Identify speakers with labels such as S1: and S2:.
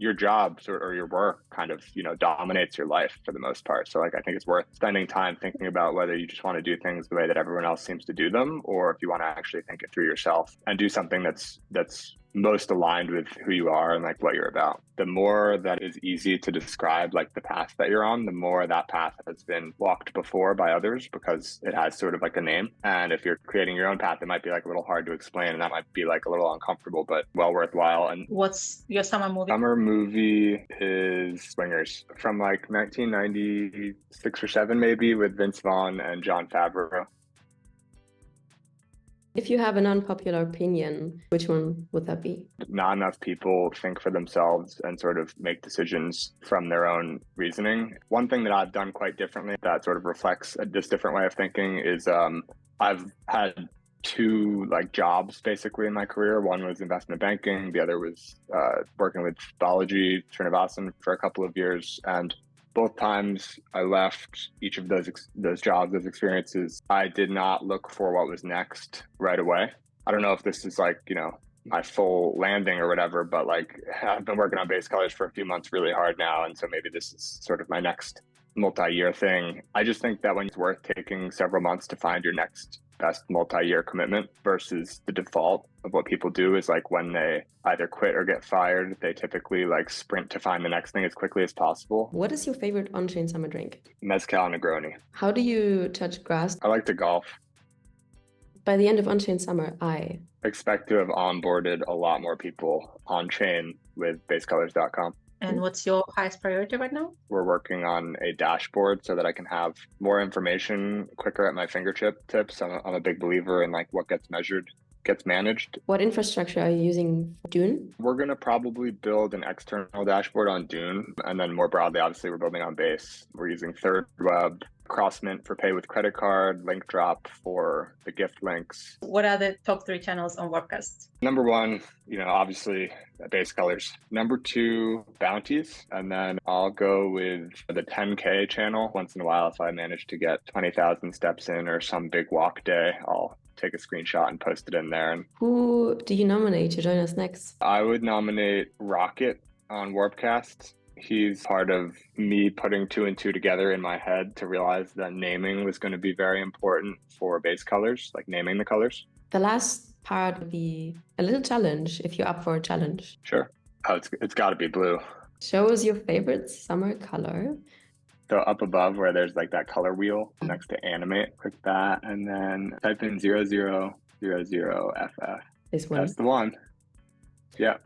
S1: your job or your work kind of, dominates your life for the most part. So like, I think it's worth spending time thinking about whether you just want to do things the way that everyone else seems to do them, or if you want to actually think it through yourself and do something that's most aligned with who you are and like what you're about. The more that is easy to describe like the path that you're on, the more that path has been walked before by others because it has sort of like a name. And if you're creating your own path, it might be like a little hard to explain and that might be like a little uncomfortable, but well worthwhile. And
S2: what's your summer movie?
S1: Summer movie is Swingers from like 1996 or 7 maybe, with Vince Vaughn and Jon Favreau.
S3: If you have an unpopular opinion, which one would that be?
S1: Not enough people think for themselves and sort of make decisions from their own reasoning. One thing that I've done quite differently that sort of reflects this different way of thinking is I've had 2 like jobs basically in my career. One was investment banking. The other was working with Balaji Srinivasan for a couple of years. And both times I left each of those jobs, those experiences, I did not look for what was next right away. I don't know if this is like, my full landing or whatever, but like I've been working on base colors for a few months really hard now. And so maybe this is sort of my next multi-year thing. I just think that when it's worth taking several months to find your next best multi-year commitment versus the default of what people do is like when they either quit or get fired, they typically like sprint to find the next thing as quickly as possible.
S3: What is your favorite on-chain summer drink?
S1: Mezcal Negroni.
S3: How do you touch grass?
S1: I like to golf.
S3: By the end of on-chain summer, I
S1: expect to have onboarded a lot more people on-chain with basecolors.com.
S2: And what's your highest priority right now?
S1: We're working on a dashboard so that I can have more information quicker at my fingertips. I'm a big believer in like what gets measured gets managed.
S3: What infrastructure are you using for Dune?
S1: We're going to probably build an external dashboard on Dune. And then more broadly, obviously, we're building on Base. We're using Third Web, Crossmint for pay with credit card, Link Drop for the gift links.
S2: What are the top 3 channels on Warpcast?
S1: Number 1, obviously base colors. Number 2, bounties. And then I'll go with the 10K channel. Once in a while, if I manage to get 20,000 steps in or some big walk day, I'll take a screenshot and post it in there. And
S3: who do you nominate to join us next?
S1: I would nominate Rocket on Warpcast. He's part of me putting 2 and 2 together in my head to realize that naming was going to be very important for base colors, like naming the colors.
S3: The last part would be a little challenge, if you're up for a challenge.
S1: Sure. Oh, it's got to be blue.
S3: Show us your favorite summer color.
S1: So up above where there's like that color wheel next to animate, click that and then type in 0000FF.
S3: This one.
S1: That's the one. Yeah.